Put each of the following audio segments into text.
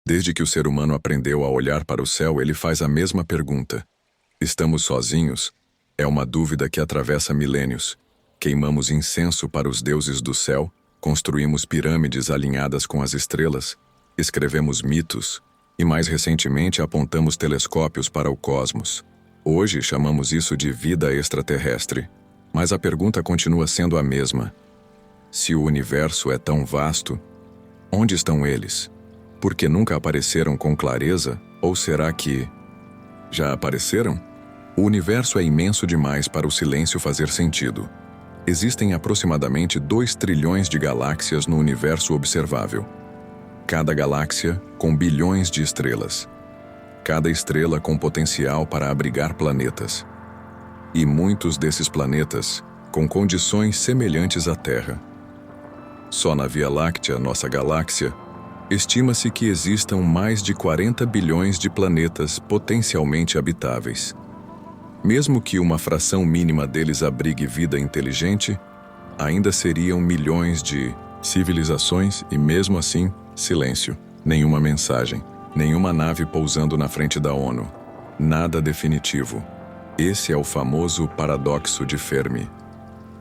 Desde que o ser humano aprendeu a olhar para o céu, ele faz a mesma pergunta. Estamos sozinhos? É uma dúvida que atravessa milênios. Queimamos incenso para os deuses do céu, construímos pirâmides alinhadas com as estrelas, escrevemos mitos e, mais recentemente, apontamos telescópios para o cosmos. Hoje chamamos isso de vida extraterrestre. Mas a pergunta continua sendo a mesma. Se o universo é tão vasto, onde estão eles? Porque nunca apareceram com clareza? Ou será que já apareceram? O universo é imenso demais para o silêncio fazer sentido. Existem aproximadamente 2 trilhões de galáxias no universo observável. Cada galáxia com bilhões de estrelas. Cada estrela com potencial para abrigar planetas. E muitos desses planetas com condições semelhantes à Terra. Só na Via Láctea, nossa galáxia, estima-se que existam mais de 40 bilhões de planetas potencialmente habitáveis. Mesmo que uma fração mínima deles abrigue vida inteligente, ainda seriam milhões de civilizações e, mesmo assim, silêncio. Nenhuma mensagem, nenhuma nave pousando na frente da ONU. Nada definitivo. Esse é o famoso paradoxo de Fermi.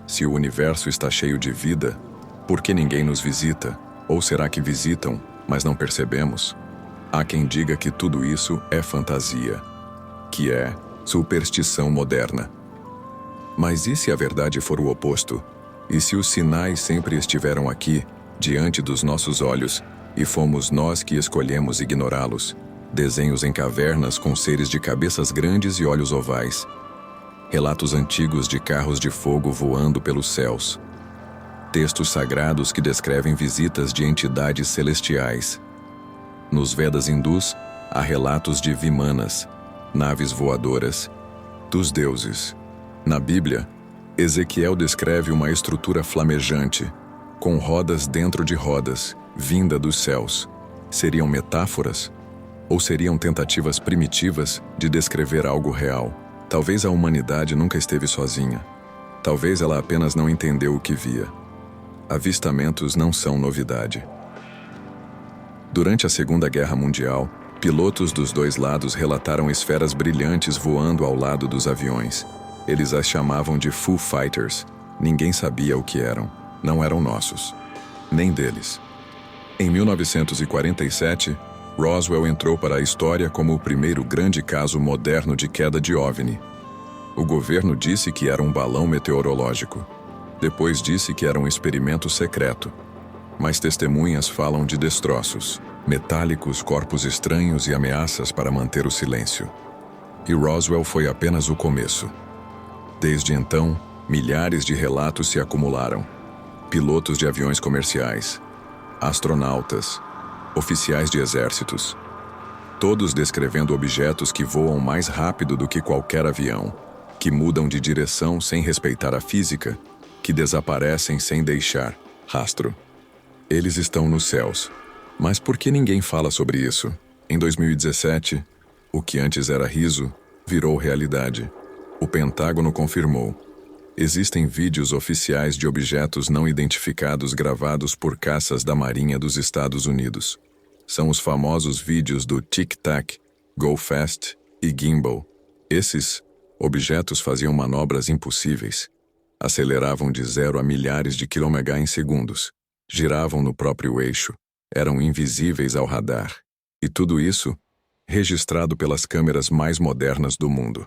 Se o universo está cheio de vida, por que ninguém nos visita? Ou será que visitam, mas não percebemos? Há quem diga que tudo isso é fantasia, que é superstição moderna. Mas e se a verdade for o oposto? E se os sinais sempre estiveram aqui, diante dos nossos olhos, e fomos nós que escolhemos ignorá-los? Desenhos em cavernas com seres de cabeças grandes e olhos ovais. Relatos antigos de carros de fogo voando pelos céus. Textos sagrados que descrevem visitas de entidades celestiais. Nos Vedas hindus, há relatos de vimanas, naves voadoras, dos deuses. Na Bíblia, Ezequiel descreve uma estrutura flamejante, com rodas dentro de rodas, vinda dos céus. Seriam metáforas? Ou seriam tentativas primitivas de descrever algo real? Talvez a humanidade nunca esteve sozinha. Talvez ela apenas não entendeu o que via. Avistamentos não são novidade. Durante a Segunda Guerra Mundial, pilotos dos 2 lados relataram esferas brilhantes voando ao lado dos aviões. Eles as chamavam de Foo Fighters. Ninguém sabia o que eram. Não eram nossos. Nem deles. Em 1947, Roswell entrou para a história como o primeiro grande caso moderno de queda de OVNI. O governo disse que era um balão meteorológico. Depois disse que era um experimento secreto. Mas testemunhas falam de destroços, metálicos, corpos estranhos e ameaças para manter o silêncio. E Roswell foi apenas o começo. Desde então, milhares de relatos se acumularam. Pilotos de aviões comerciais, astronautas, oficiais de exércitos, todos descrevendo objetos que voam mais rápido do que qualquer avião, que mudam de direção sem respeitar a física, que desaparecem sem deixar rastro. Eles estão nos céus. Mas por que ninguém fala sobre isso? Em 2017, o que antes era riso, virou realidade. O Pentágono confirmou. Existem vídeos oficiais de objetos não identificados gravados por caças da Marinha dos Estados Unidos. São os famosos vídeos do Tic Tac, Go Fast e Gimbal. Esses objetos faziam manobras impossíveis. Aceleravam de 0 a milhares de km em segundos. Giravam no próprio eixo. Eram invisíveis ao radar. E tudo isso registrado pelas câmeras mais modernas do mundo.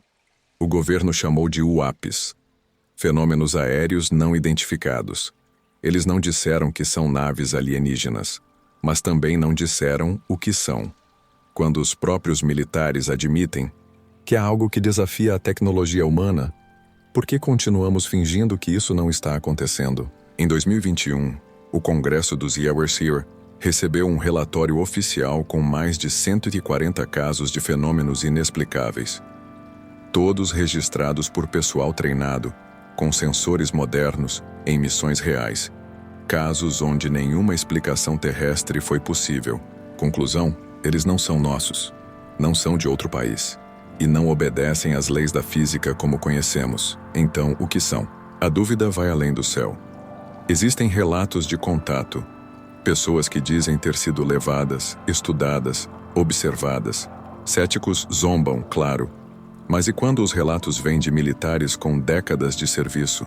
O governo chamou de UAPs, fenômenos aéreos não identificados. Eles não disseram que são naves alienígenas, mas também não disseram o que são. Quando os próprios militares admitem que há algo que desafia a tecnologia humana, por que continuamos fingindo que isso não está acontecendo? Em 2021, o Congresso dos Yeowancil recebeu um relatório oficial com mais de 140 casos de fenômenos inexplicáveis. Todos registrados por pessoal treinado, com sensores modernos, em missões reais. Casos onde nenhuma explicação terrestre foi possível. Conclusão: eles não são nossos. Não são de outro país. E não obedecem às leis da física como conhecemos. Então, o que são? A dúvida vai além do céu. Existem relatos de contato, Pessoas que dizem ter sido levadas, estudadas, observadas. Céticos zombam, claro. Mas e quando os relatos vêm de militares com décadas de serviço?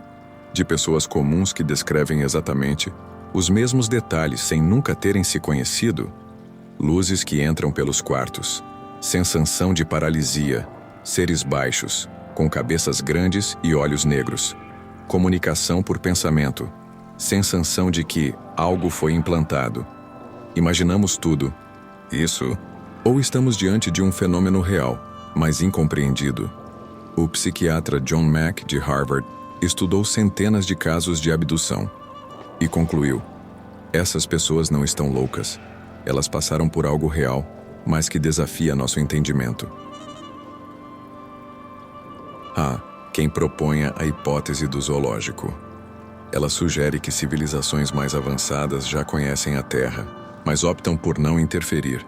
De pessoas comuns que descrevem exatamente os mesmos detalhes sem nunca terem se conhecido? Luzes que entram pelos quartos. Sensação de paralisia. Seres baixos, com cabeças grandes e olhos negros. Comunicação por pensamento. Sensação de que algo foi implantado. Imaginamos tudo. Isso. Ou estamos diante de um fenômeno real, mas incompreendido. O psiquiatra John Mack, de Harvard, estudou centenas de casos de abdução e concluiu: essas pessoas não estão loucas. Elas passaram por algo real, mas que desafia nosso entendimento. Há quem proponha a hipótese do zoológico. Ela sugere que civilizações mais avançadas já conhecem a Terra, mas optam por não interferir.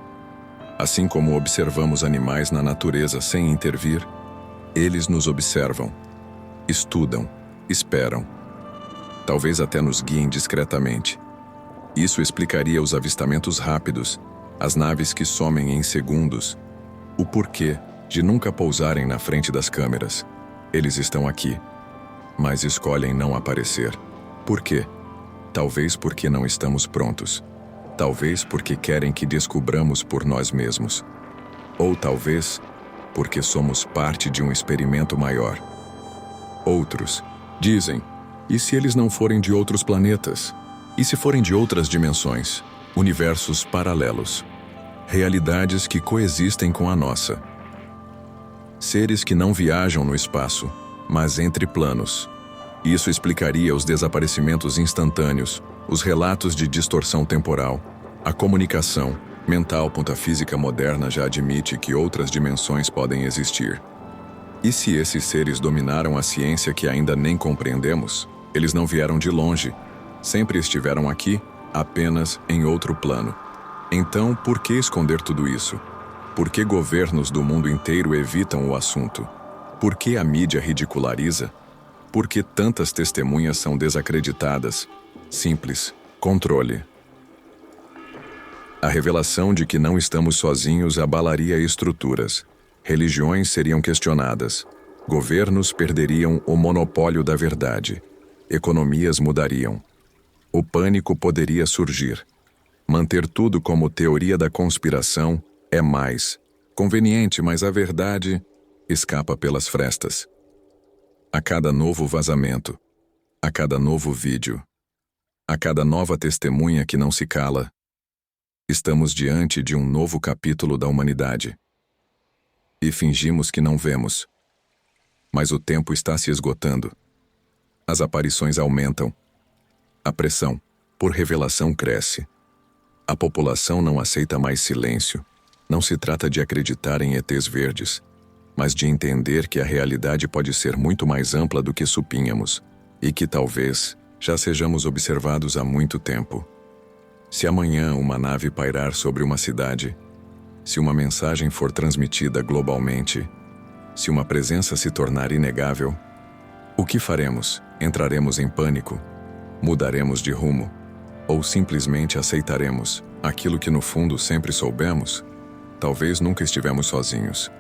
Assim como observamos animais na natureza sem intervir, eles nos observam, estudam, esperam. Talvez até nos guiem discretamente. Isso explicaria os avistamentos rápidos, as naves que somem em segundos, o porquê de nunca pousarem na frente das câmeras. Eles estão aqui, mas escolhem não aparecer. Por quê? Talvez porque não estamos prontos. Talvez porque querem que descubramos por nós mesmos. Ou talvez porque somos parte de um experimento maior. Outros dizem: e se eles não forem de outros planetas? E se forem de outras dimensões, universos paralelos, realidades que coexistem com a nossa? Seres que não viajam no espaço, mas entre planos. Isso explicaria os desaparecimentos instantâneos, os relatos de distorção temporal, a comunicação mental. A física moderna já admite que outras dimensões podem existir. E se esses seres dominaram a ciência que ainda nem compreendemos? Eles não vieram de longe, sempre estiveram aqui, apenas em outro plano. Então, por que esconder tudo isso? Por que governos do mundo inteiro evitam o assunto? Por que a mídia ridiculariza? Por que tantas testemunhas são desacreditadas? Simples: controle. A revelação de que não estamos sozinhos abalaria estruturas. Religiões seriam questionadas. Governos perderiam o monopólio da verdade. Economias mudariam. O pânico poderia surgir. Manter tudo como teoria da conspiração é mais conveniente, mas a verdade escapa pelas frestas. A cada novo vazamento, a cada novo vídeo, a cada nova testemunha que não se cala, estamos diante de um novo capítulo da humanidade. E fingimos que não vemos. Mas o tempo está se esgotando. As aparições aumentam. A pressão por revelação cresce. A população não aceita mais silêncio. Não se trata de acreditar em ETs verdes, mas de entender que a realidade pode ser muito mais ampla do que supínhamos, e que talvez já sejamos observados há muito tempo. Se amanhã uma nave pairar sobre uma cidade, se uma mensagem for transmitida globalmente, se uma presença se tornar inegável, o que faremos? Entraremos em pânico? Mudaremos de rumo? Ou simplesmente aceitaremos aquilo que no fundo sempre soubemos? Talvez nunca estivemos sozinhos.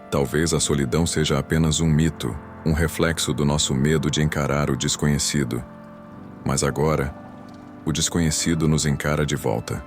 Talvez a solidão seja apenas um mito, um reflexo do nosso medo de encarar o desconhecido. Mas agora, o desconhecido nos encara de volta.